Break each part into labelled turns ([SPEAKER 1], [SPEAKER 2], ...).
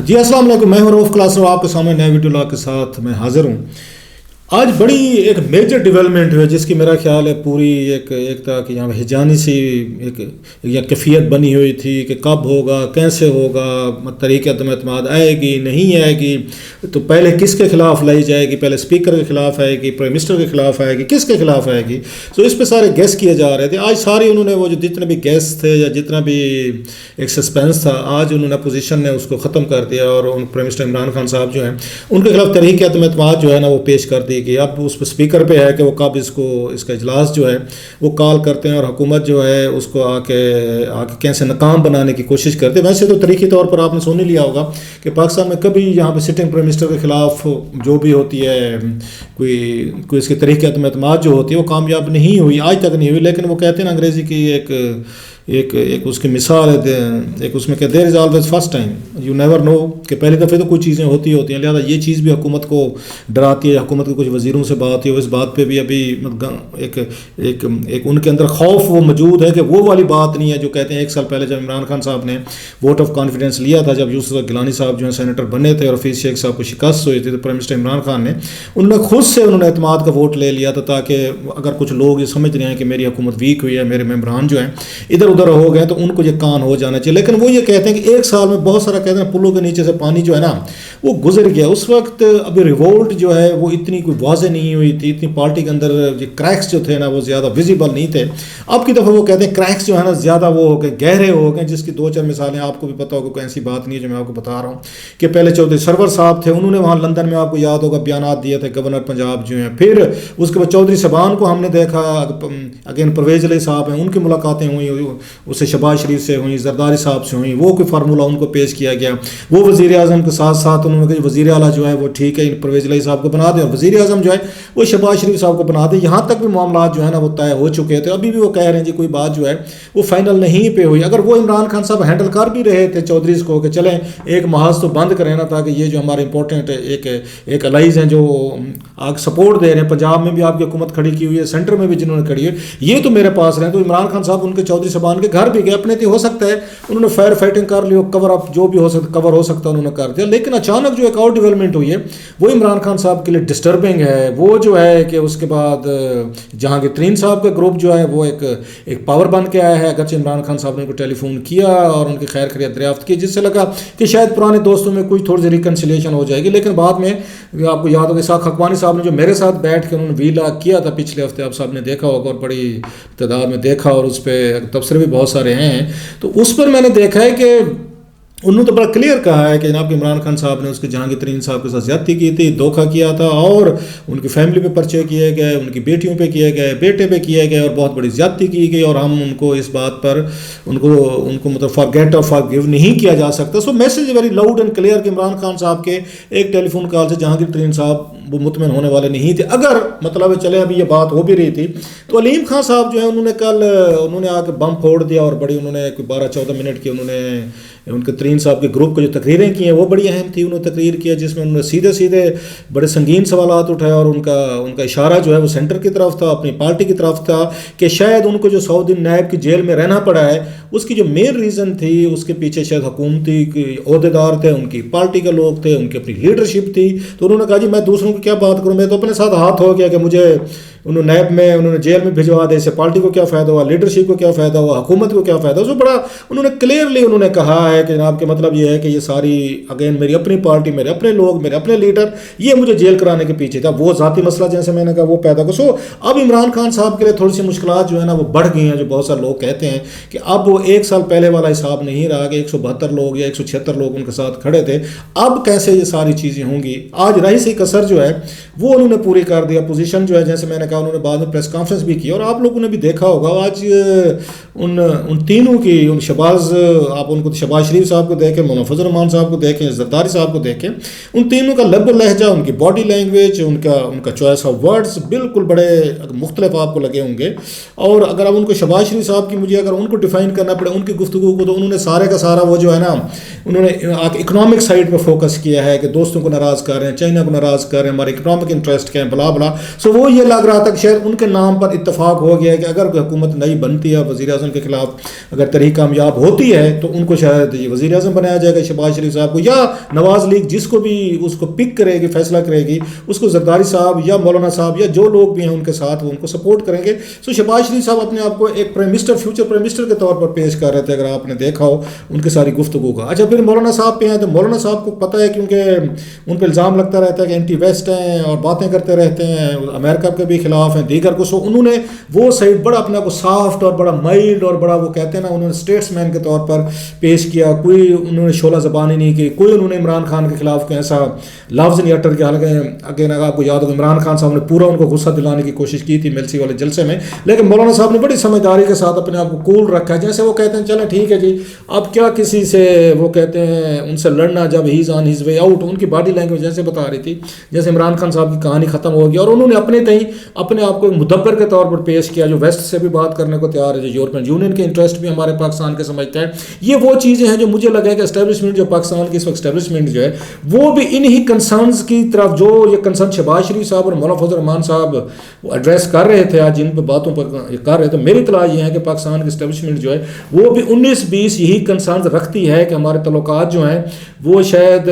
[SPEAKER 1] جی السلام علیکم، میں ہوں رؤف کلاسر، آپ کے سامنے نئے ویڈیو لا کے ساتھ میں حاضر ہوں۔ آج بڑی ایک میجر ڈیولپمنٹ ہے جس کی میرا خیال ہے پوری ایک طرح کی یہاں ہجانی سی ایک کیفیت بنی ہوئی تھی کہ کب ہوگا، کیسے ہوگا، طریقہ عدم اعتماد آئے گی نہیں آئے گی، تو پہلے کس کے خلاف لائی جائے گی، پہلے اسپیکر کے خلاف آئے گی، پرائم منسٹر کے خلاف آئے گی، کس کے خلاف آئے گی، تو اس پہ سارے گیس کیے جا رہے تھے۔ آج سارے انہوں نے وہ جو جتنے بھی گیس تھے یا جتنا بھی ایک سسپینس تھا، آج انہوں نے اپوزیشن نے اس کو ختم کر دیا، اور پرائم منسٹر عمران خان صاحب جو ہیں ان کے خلاف تحریک عدم اعتماد جو ہے نا وہ پیش کر دی کہ اب اس پہ اسپیکر پہ ہے کہ وہ کب اس کا اجلاس جو ہے وہ کال کرتے ہیں، اور حکومت جو ہے اس کو آ کے کیسے ناکام بنانے کی کوشش کرتے ہیں۔ ویسے تو تاریخی طور پر آپ نے سن لیا ہوگا کہ پاکستان میں کبھی یہاں پہ سٹنگ پرائم منسٹر کے خلاف جو بھی ہوتی ہے کوئی اس کی تحریک عدم اعتماد جو ہوتی ہے وہ کامیاب نہیں ہوئی، آج تک نہیں ہوئی، لیکن وہ کہتے ہیں نا انگریزی کی ایک اس کی مثال ہے، ایک اس میں کہ there is always first time, you never know, کہ پہلی دفعہ تو کوئی چیزیں ہوتی ہیں، لہٰذا یہ چیز بھی حکومت کو ڈراتی ہے۔ حکومت کے کچھ وزیروں سے بات ہوئی، اس بات پہ بھی ابھی ایک ان کے اندر خوف وہ موجود ہے کہ وہ والی بات نہیں ہے جو کہتے ہیں۔ ایک سال پہلے جب عمران خان صاحب نے ووٹ آف کانفیڈنس لیا تھا، جب یوسف گیلانی صاحب جو ہیں سینیٹر بنے تھے اور حفیظ شیخ صاحب کو شکست ہوئی تھی، تو پرائم منسٹر عمران خان نے انہوں نے خود سے اعتماد کا ووٹ لے لیا تھا، تاکہ اگر کچھ لوگ یہ سمجھ رہے ہیں کہ میری حکومت ویک ہوئی ہے، میرے ممبران جو ہیں ادھر ادھر ہو گئے، تو ان کو یہ کان ہو جانا چاہیے۔ لیکن وہ یہ کہتے ہیں کہ ایک سال میں بہت سارا کہتے ہیں پلوں کے نیچے سے پانی جو ہے نا وہ گزر گیا۔ اس وقت ابھی ریوولٹ جو ہے وہ اتنی کوئی واضح نہیں ہوئی تھی، اتنی پارٹی کے اندر یہ کریکس جو تھے نا وہ زیادہ ویزیبل نہیں تھے۔ اب کی دفعہ وہ کہتے ہیں کریکس جو ہے نا زیادہ وہ ہو گئے، گہرے ہو گئے، جس کی دو چار مثالیں آپ کو بھی پتہ ہوگا، کوئی ایسی بات نہیں ہے جو میں آپ کو بتا رہا ہوں کہ پہلے چودھری سرور صاحب تھے، انہوں نے وہاں لندن میں آپ کو یاد ہوگا بیانات دیے تھے گورنر پنجاب جو ہیں۔ پھر اس کے بعد چودھری صبان کو ہم نے دیکھا، اگین پرویز علی صاحب ہیں، ان کی ملاقاتیں ہوئیں، اس سے شہباز شریف سے ہوئیں، زرداری صاحب سے ہوئیں، وہ کوئی فارمولہ ان کو پیش کیا گیا۔ وہ وزیر اعظم کے ساتھ ساتھ انہوں نے کہا وزیر اعلیٰ جو ہے وہ ٹھیک ہے پرویز علی صاحب کو بنا دیں، اور وزیر اعظم جو ہے وہ شہباز شریف صاحب کو بنا دیں۔ یہاں تک بھی معاملات جو ہے نا وہ طے ہو چکے تھے، ابھی بھی وہ کہہ رہے ہیں جی کوئی بات جو ہے وہ فائنل نہیں پہ ہوئی۔ اگر وہ عمران خان صاحب ہینڈل کر بھی رہے تھے چودھریز کو کہ چلیں ایک محاذ تو بند کریں نا، تاکہ یہ جو ہمارے امپورٹنٹ ایک الائز ہیں جو آگ سپورٹ دے رہے ہیں، پنجاب میں بھی آپ کی حکومت کھڑی کی ہوئی ہے، سینٹر میں بھی جنہوں نے کھڑی ہے، یہ تو میرے پاس رہے، تو عمران خان صاحب ان کے چودھری صاحبان کے گھر بھی گئے، اپنے ہو سکتا ہے انہوں نے فائر فائٹنگ کر لی، کور اپ جو بھی ہو سکتا کور ہو سکتا انہوں نے کر دیا۔ لیکن اچانک جو ایک اور ڈیولپمنٹ ہوئی ہے وہ عمران خان صاحب کے لیے ڈسٹربنگ ہے، وہ جو ہے کہ اس کے بعد جہانگیر ترین صاحب کا گروپ جو ہے وہ ایک پاور بن کے آیا ہے، اگرچہ عمران خان صاحب نے ان کو ٹیلی فون کیا اور ان کی خیر خیریت دریافت کی، جس سے لگا کہ شاید پرانے دوستوں میں کوئی تھوڑی سی ریکنسیلیشن ہو جائے گی، لیکن بعد میں آپ کو یاد ہوگا اسحاق حقانی صاحب نے جو میرے ساتھ بیٹھ کے انہوں نے وی لاگ کیا تھا پچھلے ہفتے، آپ صاحب نے دیکھا ہوگا اور بڑی تعداد میں دیکھا، اور اس پہ تبصرے بھی بہت سارے ہیں، تو اس پر میں نے دیکھا ہے کہ انہوں نے تو بڑا کلیئر کہا ہے کہ جناب کہ عمران خان صاحب نے اس کے جہانگیر ترین صاحب کے ساتھ زیادتی کی تھی، دھوکہ کیا تھا، اور ان کی فیملی پہ پرچے کیے گئے، ان کی بیٹیوں پہ کیے گئے، بیٹے پہ کیے گئے، اور بہت بڑی زیادتی کی گئی، اور ہم ان کو اس بات پر ان کو مطلب فارگیٹ اور فارگیو نہیں کیا جا سکتا۔ So message very loud and clear کہ عمران خان صاحب کے ایک ٹیلی فون کال سے جہانگیر ترین صاحب وہ مطمئن ہونے والے نہیں تھے۔ اگر مطلب چلے ابھی یہ بات ہو بھی رہی تھی تو علیم خان صاحب جو ہے انہوں نے آ کے بم پھوڑ دیا، اور بڑی انہوں نے 12-14 منٹ کی انہوں نے ان کے ترین صاحب کے گروپ کو جو تقریریں کی ہیں وہ بڑی اہم تھی۔ انہوں نے تقریر کیا جس میں انہوں نے سیدھے بڑے سنگین سوالات اٹھائے، اور ان کا اشارہ جو ہے وہ سینٹر کی طرف تھا، اپنی پارٹی کی طرف تھا، کہ شاید ان کو جو 100 دن نیب کی جیل میں رہنا پڑا ہے اس کی جو مین ریزن تھی اس کے پیچھے شاید حکومتی عہدیدار تھے، ان کی پارٹی کے لوگ تھے، ان کی اپنی لیڈرشپ تھی۔ تو انہوں نے کہا جی میں دوسروں کی کیا بات کروں، میں تو اپنے ساتھ ہاتھ ہو گیا کہ مجھے انہوں نے نیب میں انہوں نے جیل میں بھجوا دے، اس سے پارٹی کو کیا فائدہ ہوا، لیڈرشپ کو کیا فائدہ ہوا، حکومت کو کیا فائدہ ہوا۔ بڑا انہوں نے کلیئرلی انہوں نے کہا ہے کہ جناب کہ مطلب یہ ہے کہ یہ ساری اگین میری اپنی پارٹی، میرے اپنے لوگ، میرے اپنے لیڈر، یہ مجھے جیل کرانے کے پیچھے تھا، وہ ذاتی مسئلہ جیسے میں نے کہا وہ پیدا کر۔ سو اب عمران خان صاحب کے لیے تھوڑی سی مشکلات جو ہے نا وہ بڑھ گئی ہیں، جو بہت سارے لوگ کہتے ہیں کہ اب وہ ایک سال پہلے والا حساب نہیں رہا کہ 172 لوگ یا 176 لوگ ان کے ساتھ کھڑے تھے، اب کیسے یہ ساری چیزیں ہوں گی۔ آج رہی سی کسر جو ہے وہ انہوں نے پوری کر دی۔ اپوزیشن جو ہے جیسے میں نے کہا انہوں نے بعد میں پریس کانفرنس بھی کی، اور آپ لوگوں نے بھی دیکھا ہوگا آج ان تینوں کی شہباز، آپ ان کو شہباز شریف صاحب کو دیکھیں، مولانا فضل الرحمان صاحب کو دیکھیں، زرداری صاحب کو دیکھیں، ان تینوں کا لب و لہجہ، ان کی باڈی لینگویج، ان کا چوائس آف ورڈز بالکل بڑے مختلف آپ کو لگے ہوں گے۔ اور اگر اب ان کو شہباز شریف صاحب کی مجھے اگر ان کو ڈیفائن کرنا پڑے ان کی گفتگو کو، تو انہوں نے سارے کا سارا وہ جو ہے نا انہوں نے اکنامک سائڈ پہ فوکس کیا ہے کہ دوستوں کو ناراض کر رہے ہیں، چائنا کو ناراض کر رہے ہیں، ہمارے اکنامک انٹرسٹ کے ہیں، بلا بلا۔ سو وہ یہ لگ رہا رہا تھا کہ شاید ان کے نام پر اتفاق ہو گیا ہے کہ اگر کوئی حکومت نئی بنتی ہے وزیر اعظم کے خلاف اگر تحریک کامیاب ہوتی ہے تو ان کو شاید یہ وزیر اعظم بنایا جائے گا شہباز شریف صاحب کو, یا نواز لیگ جس کو بھی اس کو پک کرے گی, فیصلہ کرے گی, اس کو زرداری صاحب یا مولانا صاحب یا جو لوگ بھی ہیں ان کے ساتھ وہ ان کو سپورٹ کریں گے. سو شہباز شریف صاحب اپنے آپ کو ایک prime minister, future prime minister کے طور پر پیش کر رہے تھے, اگر آپ نے دیکھا ہو ان کی ساری گفتگو کا. اچھا پھر مولانا صاحب پہ ہیں تو مولانا صاحب کو پتہ ہے کیونکہ ان پہ الزام لگتا رہتا ہے کہ اینٹی ویسٹ ہیں اور باتیں کرتے رہتے ہیں, امریکہ کے بھی خلاف ہیں, دیگر کو. سو انہوں نے وہ سائڈ بڑا اپنے کو صافٹ اور بڑا مائلڈ اور بڑا وہ کہتے ہیں نا, انہوں نے اسٹیٹس مین کے طور پر پیش کیا. کوئی انہوں نے شعلہ زبانی نہیں کی, کوئی انہوں نے عمران خان کے خلاف کوئی ایسا لفظ نہیں اٹر کیا. حالانکہ اگین آپ کو یاد ہو عمران خان صاحب نے پورا ان کو غصہ دلانے کی کوشش کی تھی ملسی والے جلسے میں, لیکن مولانا صاحب نے بڑی سمجھداری کے ساتھ اپنے آپ کو کول رکھا ہے. جیسے وہ کہتے ہیں چلیں ٹھیک ہے جی, اب کیا کسی سے وہ کہتے ہیں ان سے لڑنا, جب ہی از آن ہز وے آؤٹ. ان کی باڈی لینگویج جیسے بتا رہی تھی جیسے عمران خان صاحب کی کہانی ختم ہو گئی اور انہوں نے اپنے تئیں اپنے آپ کو ایک مدبر کے طور پر پیش کیا جو ویسٹ سے بھی بات کرنے کو تیار ہے, جو یورپین یونین کے انٹرسٹ بھی ہمارے پاکستان کے سمجھتا ہے. یہ وہ چیزیں ہیں جو مجھے لگا ہے کہ اسٹیبلشمنٹ جو پاکستان کی اس وقت اسٹیبلشمنٹ جو ہے وہ بھی انہی کنسرنز کی طرف, جو یہ کنسرن شہباز شریف صاحب اور مولانا فضل الرحمان صاحب وہ ایڈریس کر رہے تھے آج جن پہ باتوں پر کر رہے تھے. میری اطلاع یہ ہے کہ پاکستان کی اسٹیبلشمنٹ جو ہے وہ بھی 19-20 یہی کنسرنز رکھتی ہے کہ ہمارے تعلقات جو ہیں وہ شاید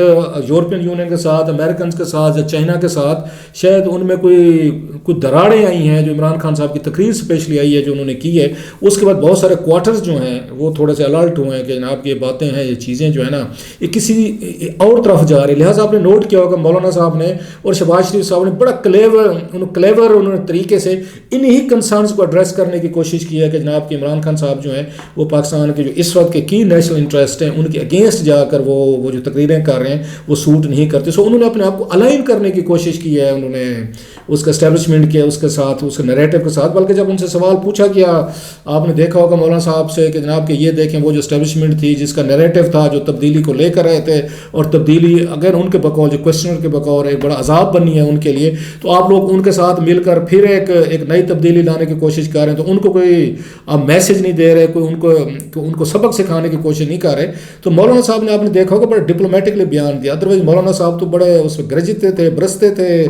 [SPEAKER 1] یورپین یونین کے ساتھ, امریکنز کے ساتھ یا چائنا کے ساتھ شاید ان میں کوئی دراڑیں آئی ہیں. جو عمران خان صاحب کی تقریر اسپیشلی آئی ہے جو انہوں نے کی ہے, اس کے بعد بہت سارے کوارٹرز جو ہیں وہ تھوڑے سے الرٹ ہوئے ہیں کہ جناب یہ باتیں ہیں, یہ چیزیں جو ہے نا یہ کسی اور طرف جا رہی. لہٰذا آپ نے نوٹ کیا ہوگا مولانا صاحب نے اور شہباز شریف صاحب نے بڑا کلیور انہوں نے طریقے سے انہی کنسرنز کو ایڈریس کرنے کی کوشش کی ہے کہ جناب کہ عمران خان صاحب جو ہیں وہ پاکستان کے جو اس وقت کے کی نیشنل انٹرسٹ ہیں ان کے اگینسٹ جا کر وہ جو تقریریں کر رہے ہیں وہ سوٹ نہیں کرتے. سو انہوں نے اپنے آپ کو الائن کرنے کی کوشش کی ہے, انہوں نے اس کا اسٹیبلشمنٹ کیا اس کے ساتھ, اس کے نیریٹو کے ساتھ. بلکہ جب ان سے سوال پوچھا گیا آپ نے دیکھا ہوگا مولانا صاحب سے کہ جناب کہ یہ دیکھیں وہ جو اسٹیبلشمنٹ تھی جس کا نیریٹو تھا جو تبدیلی کو لے کر رہے تھے, اور تبدیلی اگر ان کے بقول جو کوشچنر کے بقول ایک بڑا عذاب بنی ہے ان کے لیے, تو آپ لوگ ان کے ساتھ مل کر پھر ایک نئی تبدیلی لانے کی کوشش کر رہے ہیں. تو ان کو کوئی آپ میسج نہیں دے رہے, کوئی ان کو سبق سکھانے کی کوشش نہیں کر رہے. تو مولانا صاحب نے آپ نے دیکھا ہوگا بڑے ڈپلومیٹکلی بیان دیا. ادروائز مولانا صاحب تو بڑے اس پہ گرجتے تھے, برستے تھے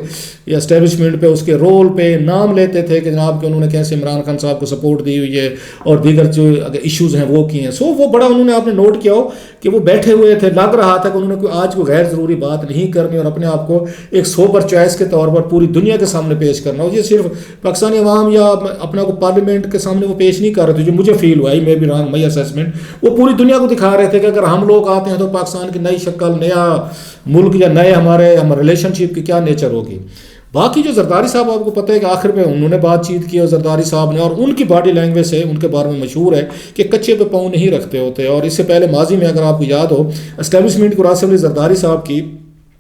[SPEAKER 1] یا اسٹیبلشمنٹ پہ اس کے رول پہ نام لیتے تھے کہ جناب کہ انہوں نے کیسے عمران خان صاحب کو سپورٹ دی ہوئی ہے اور دیگر جو اگر ایشوز ہیں وہ کی ہیں. سو وہ بڑا انہوں نے آپ نے نوٹ کیا ہو کہ وہ بیٹھے ہوئے تھے, لگ رہا تھا کہ انہوں نے آج کوئی غیر ضروری بات نہیں کرنی اور اپنے آپ کو ایک سوپر چوائس کے طور پر پوری دنیا کے سامنے پیش کرنا. اور یہ صرف پاکستانی عوام یا اپنا کو پارلیمنٹ کے سامنے وہ پیش نہیں کر رہے تھے, جو مجھے فیل ہوا میں بھی رانگ مائی اسیسمنٹ, وہ پوری دنیا کو دکھا رہے تھے کہ اگر ہم لوگ آتے ہیں تو پاکستان کی نئی شکل, نیا ملک یا نئے ہمارے ریلیشن شپ کی کیا نیچر ہوگی. باقی جو زرداری صاحب آپ کو پتہ ہے کہ آخر میں انہوں نے بات چیت کی اور زرداری صاحب نے, اور ان کی باڈی لینگویج سے ان کے بارے میں مشہور ہے کہ کچے پہ پاؤں نہیں رکھتے ہوتے. اور اس سے پہلے ماضی میں اگر آپ کو یاد ہو اسٹیبلشمنٹ کو راسل علی زرداری صاحب کی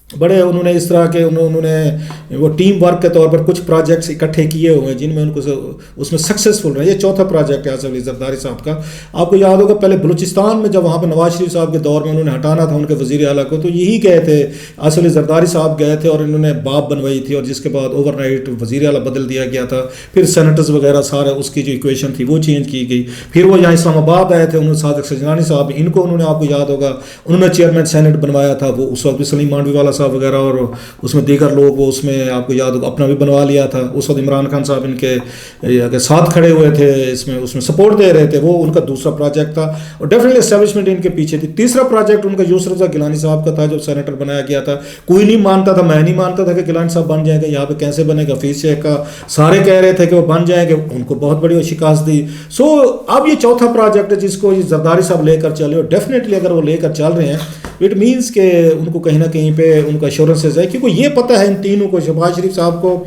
[SPEAKER 1] بڑے انہوں نے اس طرح کے انہوں نے وہ ٹیم ورک کے طور پر کچھ پروجیکٹس اکٹھے کیے ہوئے ہیں جن میں ان کو اس میں سکسیزفل رہے. یہ چوتھا پروجیکٹ ہے آصف علی زرداری صاحب کا. آپ کو یاد ہوگا پہلے بلوچستان میں جب وہاں پہ نواز شریف صاحب کے دور میں انہوں نے ہٹانا تھا ان کے وزیر اعلیٰ کو, تو یہی گئے تھے آصف علی زرداری صاحب گئے تھے اور انہوں نے باب بنوائی تھی, اور جس کے بعد اوور نائٹ وزیر اعلیٰ بدل دیا گیا تھا. پھر سینیٹرز وغیرہ سارا اس کی جو ایکویشن تھی وہ چینج کی گئی. پھر وہ یہاں اسلام آباد آئے تھے, انہوں نے صادق سجنانی صاحب ان کو انہوں نے آپ کو یاد ہوگا انہوں نے چیئرمین سینٹ بنوایا تھا. وہ اس وقت بھی سلیم مانڈوی والا صاحب وغیرہ اور اس میں دیگر لوگ وہ اس میں آپ کو یاد ہوگا اپنا بھی بنوا لیا تھا. اس وقت عمران خان صاحب ان کے ساتھ کھڑے ہوئے تھے, اس میں سپورٹ دے رہے تھے. وہ ان کا دوسرا پروجیکٹ تھا اور ڈیفینیٹلی اسٹیبلشمنٹ ان کے پیچھے تھی. تیسرا پروجیکٹ ان کا یوسف رضا گیلانی صاحب کا تھا جو سینیٹر بنایا گیا تھا. کوئی نہیں مانتا تھا, میں نہیں مانتا تھا کہ گیلانی صاحب بن جائیں گے. یہاں پہ کیسے بنے گا, حفیظ شیخ کا سارے کہہ رہے تھے کہ وہ بن جائیں گے, ان کو بہت بڑی شکست دی. سو اب یہ چوتھا پروجیکٹ ہے جس کو یہ زرداری صاحب لے کر چلے, اور ڈیفینیٹلی اگر وہ لے کر چل رہے ہیں اٹ مینس کہ ان کو کہیں نہ کہیں پہ ان کو ایشورنسز ہے, کیونکہ یہ پتہ ہے ان تینوں کو, شہباز شریف صاحب کو,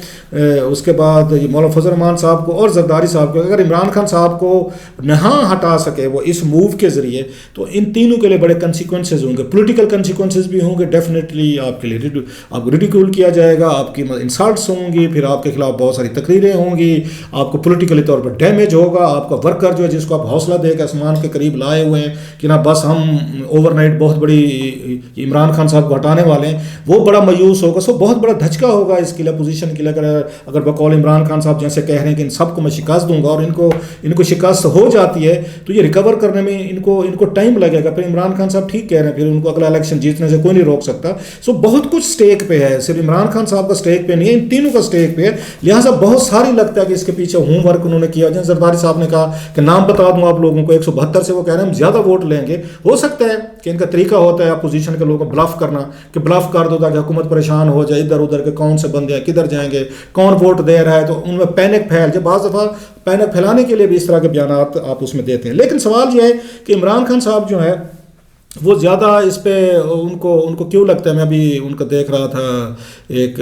[SPEAKER 1] اس کے بعد مولانا فضل الرحمان صاحب کو اور زرداری صاحب کو, اگر عمران خان صاحب کو نہ ہٹا سکے وہ اس موو کے ذریعے تو ان تینوں کے لیے بڑے کنسیکوینسز ہوں گے, پولیٹیکل کنسیکوینسز بھی ہوں گے. ڈیفینیٹلی آپ کے لیے آپ کو ریڈیکیول کیا جائے گا, آپ کی انسلٹس ہوں گی, پھر آپ کے خلاف بہت ساری تقریریں ہوں گی, آپ کو پولیٹیکلی طور پر ڈیمیج ہوگا. آپ کا ورکر جو ہے جس کو آپ حوصلہ دے کے آسمان کے قریب لائے ہوئے ہیں کہ نا بس ہم اوور نائٹ بہت بڑی عمران خان صاحب کو ہٹانے والے ہیں وہ بڑا مایوس ہوگا. سو بہت بڑا دھچکا ہوگا اس کے لیے اپوزیشن کے لیے اگر بقول عمران خان صاحب جیسے کہہ رہے ہیں کہ ان سب کو میں شکست دوں گا اور ان کو شکست ہو جاتی ہے تو یہ ریکور کرنے میں ان کو ٹائم لگے گا. پھر عمران خان صاحب ٹھیک کہہ رہے ہیں, پھر ان کو اگلا الیکشن جیتنے سے کوئی نہیں روک سکتا. سو بہت کچھ سٹیک پہ ہے, صرف عمران خان صاحب کا سٹیک پہ نہیں ہے, ان تینوں کا سٹیک پہ ہے. لہٰذا بہت ساری لگتا ہے کہ اس کے پیچھے ہوم ورک انہوں نے کیا. جیسے زرداری صاحب نے کہا کہ نام بتا دوں آپ لوگوں کو 172 سے وہ کہہ رہے ہیں ہم زیادہ ووٹ لیں گے. ہو سکتا ہے کہ ان کا طریقہ ہوتا ہے اپوزیشن کے لوگوں کو بلف کرنا کہ بلف کر دو تاکہ حکومت پریشان ہو جائے, ادھر ادھر کے کون سے بندے ہیں کدھر جائیں گے کون ووٹ دے رہا ہے, تو ان میں پینک پھیل جائے. بعض دفعہ پینک پھیلانے کے لیے بھی اس طرح کے بیانات آپ اس میں دیتے ہیں. لیکن سوال یہ ہے کہ عمران خان صاحب جو ہے وہ زیادہ اس پہ ان کو کیوں لگتا ہے. میں ابھی ان کا دیکھ رہا تھا ایک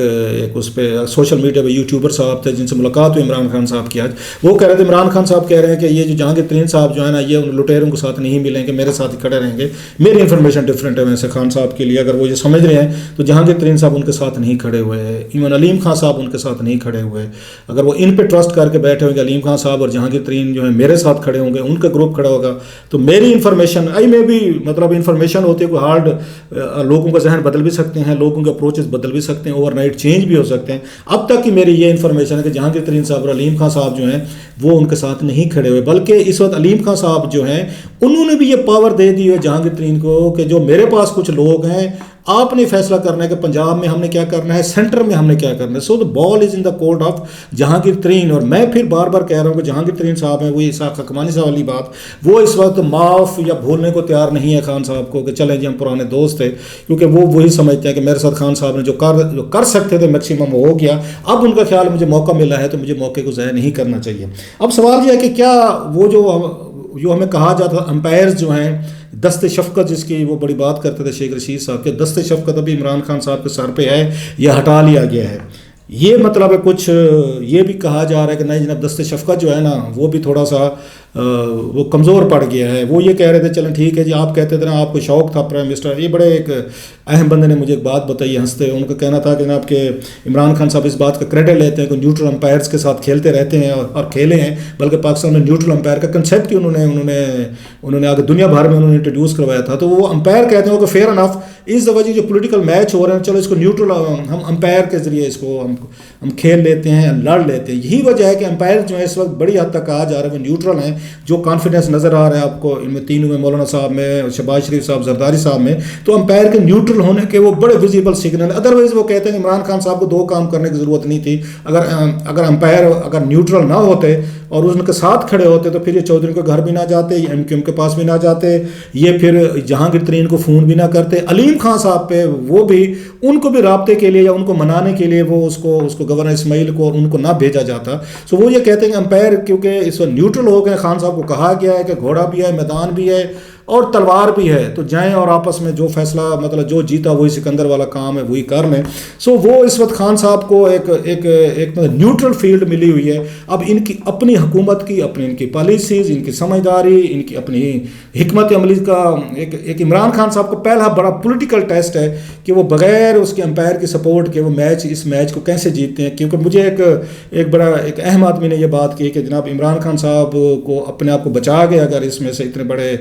[SPEAKER 1] اس پہ سوشل میڈیا پہ یوٹیوبر صاحب تھے جن سے ملاقات ہوئی عمران خان صاحب کی آج. وہ کہہ رہے تھے عمران خان صاحب کہہ رہے ہیں کہ یہ جو جہانگیر ترین صاحب جو ہے نا یہ ان لٹیروں کے ساتھ نہیں ملیں گے, میرے ساتھ ہی کھڑے رہیں گے. میری انفارمیشن ڈفرینٹ ہے ویسے خان صاحب کے لیے, اگر وہ یہ سمجھ رہے ہیں تو جہانگیر ترین صاحب ان کے ساتھ نہیں کھڑے ہوئے ہیں, ایون علیم خان صاحب ان کے ساتھ نہیں کھڑے ہوئے. اگر وہ ان پہ ٹرسٹ کر کے بیٹھے ہوئے کہ علیم خان صاحب اور جہانگیر ترین جو ہے میرے ساتھ کھڑے ہوں گے, ان کا گروپ کھڑا ہوگا, تو میری انفارمیشن میں بھی مطلب انفارمیشن ہوتی ہے ہارڈ, لوگوں کا ذہن بدل بھی سکتے ہیں, لوگوں کے اپروچز بدل بھی سکتے ہیں, اوور نائٹ چینج بھی ہو سکتے ہیں. اب تک کی میری یہ انفارمیشن ہے کہ جہانگیر ترین صاحب اور علیم خان صاحب جو ہیں وہ ان کے ساتھ نہیں کھڑے ہوئے, بلکہ اس وقت علیم خان صاحب جو ہیں انہوں نے بھی یہ پاور دے دی ہے جہانگیر ترین کو کہ جو میرے پاس کچھ لوگ ہیں آپ نے فیصلہ کرنا ہے کہ پنجاب میں ہم نے کیا کرنا ہے, سینٹر میں ہم نے کیا کرنا ہے. سو دا بال از ان دا کورٹ آف جہانگیر ترین. اور میں پھر بار بار کہہ رہا ہوں کہ جہانگیر ترین صاحب ہیں, وہ اسحاق حکمانی صاحب والی بات, وہ اس وقت معاف یا بھولنے کو تیار نہیں ہے خان صاحب کو کہ چلیں جی ہم پرانے دوست تھے, کیونکہ وہ وہی سمجھتے ہیں کہ میرے ساتھ خان صاحب نے جو کر سکتے تھے میکسیمم ہو گیا. اب ان کا خیال مجھے موقع ملا ہے تو مجھے موقع کو ضائع نہیں کرنا چاہیے. اب سوال یہ ہے کہ کیا وہ جو ہمیں کہا جاتا ہے امپائرز جو ہیں دست شفقت, جس کی وہ بڑی بات کرتے تھے شیخ رشید صاحب کے, دست شفقت ابھی عمران خان صاحب کے سر پہ ہے یا ہٹا لیا گیا ہے. یہ مطلب ہے کچھ یہ بھی کہا جا رہا ہے کہ نہیں جناب دست شفقت جو ہے نا وہ بھی تھوڑا سا وہ کمزور پڑ گیا ہے. وہ یہ کہہ رہے تھے چلیں ٹھیک ہے جی آپ کہتے تھے نا آپ کو شوق تھا پرائم منسٹر. یہ بڑے ایک اہم بندے نے مجھے ایک بات بتائی ہنستے, ان کا کہنا تھا کہ جناب کہ عمران خان صاحب اس بات کا کریڈٹ لیتے ہیں کہ نیوٹرل امپائرز کے ساتھ کھیلتے رہتے ہیں اور کھیلے ہیں, بلکہ پاکستان میں نیوٹرل امپائر کا کنسیپٹ ہی انہوں نے آگے دنیا بھر میں انہوں نے انٹروڈیوس کروایا تھا. تو وہ امپائر کہتے ہیں کہ فیئر انف اس وجہ جو پولیٹیکل میچ ہو رہے ہیں چلو اس کو نیوٹرل ہم امپائر کے ذریعے اس کو ہم کھیل لیتے ہیں, لڑ لیتے ہیں. یہی وجہ ہے کہ امپائر جو ہے اس وقت بڑی حد تک کہا جا رہا ہے وہ نیوٹرل ہیں. جو کانفیڈنس نظر آ رہا ہے آپ کو ان میں تینوں میں, مولانا صاحب میں, شہباز شریف صاحب, زرداری صاحب میں, تو امپائر کے نیوٹرل ہونے کے وہ بڑے ویزیبل سگنل. ادروائز وہ کہتے ہیں کہ عمران خان صاحب کو دو کام کرنے کی ضرورت نہیں تھی. اگر امپائر اگر نیوٹرل نہ ہوتے اور ان کے ساتھ کھڑے ہوتے تو پھر یہ چودھری کے گھر بھی نہ جاتے, یہ ایم کیو ایم کے پاس بھی نہ جاتے, یہ پھر جہانگیر ترین کو فون بھی نہ کرتے. علیم خان صاحب پہ وہ بھی ان کو بھی رابطے کے لیے یا ان کو منانے کے لیے وہ اس کو گورنر اسماعیل کو ان کو نہ بھیجا جاتا. سو وہ یہ کہتے ہیں کہ امپائر کیونکہ اس وقت نیوٹرل ہو گئے, خان صاحب کو کہا گیا ہے کہ گھوڑا بھی ہے, میدان بھی ہے اور تلوار بھی ہے, تو جائیں اور آپس میں جو فیصلہ مطلب جو جیتا وہی سکندر والا کام ہے وہی کر لیں. سو وہ اس وقت خان صاحب کو ایک نیوٹرل فیلڈ ملی ہوئی ہے. اب ان کی اپنی حکومت کی اپنی ان کی پالیسیز, ان کی سمجھداری, ان کی اپنی حکمت عملی کا ایک عمران خان صاحب کو پہلا بڑا پولیٹیکل ٹیسٹ ہے کہ وہ بغیر اس کے امپائر کی سپورٹ کے وہ اس میچ کو کیسے جیتتے ہیں. کیونکہ مجھے ایک اہم آدمی نے یہ بات کی کہ جناب عمران خان صاحب کو اپنے آپ کو بچا گیا اگر اس میں سے اتنے بڑے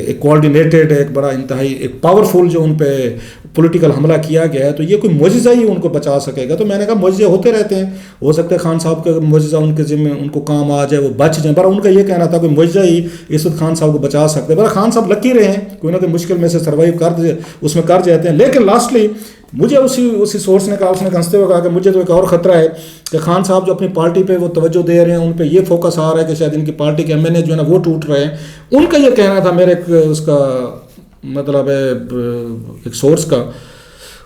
[SPEAKER 1] ایک کوآرڈینیٹڈ ایک بڑا انتہائی ایک پاورفل جو ان پہ پولیٹیکل حملہ کیا گیا ہے تو یہ کوئی معجزہ ہی ان کو بچا سکے گا. تو میں نے کہا معجزے ہوتے رہتے ہیں, ہو سکتا ہے خان صاحب کا معجزہ ان کے ذمہ ان کو کام آ جائے, وہ بچ جائیں, پر ان کا یہ کہنا تھا کوئی معجزہ ہی اس وقت خان صاحب کو بچا سکتے ہیں. پر خان صاحب لکی رہے ہیں, کوئی نہ کوئی مشکل میں سے سروائیو اس میں کر جاتے ہیں. لیکن لاسٹلی مجھے اسی سورس نے کہا, اس نے ہنستے ہوئے کہا کہ مجھے تو ایک اور خطرہ ہے کہ خان صاحب جو اپنی پارٹی پہ وہ توجہ دے رہے ہیں, ان پہ یہ فوکس آ رہا ہے کہ شاید ان کی پارٹی کے ایم این اے جو ہے نا وہ ٹوٹ رہے ہیں. ان کا یہ کہنا تھا, میرے اس کا مطلب ہے ایک سورس کا,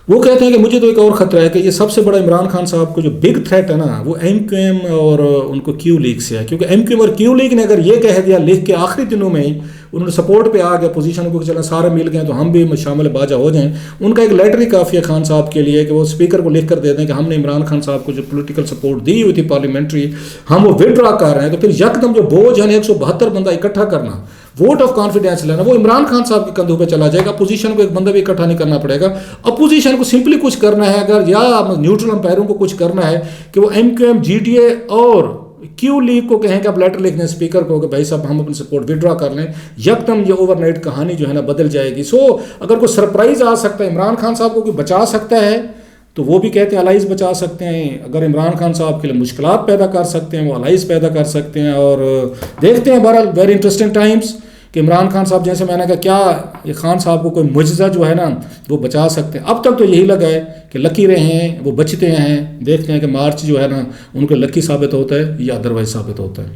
[SPEAKER 1] وہ کہتے ہیں کہ مجھے تو ایک اور خطرہ ہے کہ یہ سب سے بڑا عمران خان صاحب کو جو بگ تھریٹ ہے نا وہ ایم کیو ایم اور ان کو کیو لیگ سے ہے. کیونکہ ایم کیو ایم اور کیو لیگ نے اگر یہ کہہ دیا لکھ کے آخری دنوں میں ہی انہوں نے سپورٹ پہ آ گیا پوزیشن کو کہ چلیں سارے مل گئے تو ہم بھی شامل باجا ہو جائیں. ان کا ایک لیٹر ہی کافی ہے خان صاحب کے لیے کہ وہ اسپیکر کو لکھ کر دے دیں کہ ہم نے عمران خان صاحب کو جو پولیٹیکل سپورٹ دی ہوئی تھی پارلیمنٹری ہم وہ وڈرا کر رہے ہیں. تو پھر یکدم جو بوجھ ہے 172 بندہ اکٹھا کرنا, ووٹ آف کانفیڈینس لینا, وہ عمران خان صاحب کے کندھوں پہ چلا جائے گا. اپوزیشن کو ایک بندہ بھی اکٹھا نہیں کرنا پڑے گا. اپوزیشن کو سمپلی کچھ کرنا ہے اگر یا نیوٹرل امپائروں کو کچھ کرنا ہے کہ وہ M Q M, G T A اور کیو لیگ کو کہیں کہ آپ لیٹر لکھ دیں اسپیکر کو کہ بھائی صاحب ہم اپنی سپورٹ ودرا کر لیں، یکدم یہ اوور نائٹ کہانی جو ہے نا بدل جائے گی. سو اگر کوئی سرپرائز آ سکتا ہے، عمران خان صاحب کو کوئی بچا سکتا ہے تو وہ بھی کہتے ہیں الائز بچا سکتے ہیں. اگر عمران خان صاحب کے لیے مشکلات پیدا کر سکتے ہیں وہ الائز پیدا کر سکتے ہیں. اور دیکھتے ہیں بہرحال ویری انٹرسٹنگ ٹائمز کہ عمران خان صاحب جیسے میں نے کہا کیا یہ خان صاحب کو کوئی معجزہ جو ہے نا وہ بچا سکتے ہیں. اب تک تو یہی لگا ہے کہ لکی رہے ہیں، وہ بچتے ہیں. دیکھتے ہیں کہ مارچ جو ہے نا ان کو لکی ثابت ہوتا ہے یا ادروائز ثابت ہوتا ہے.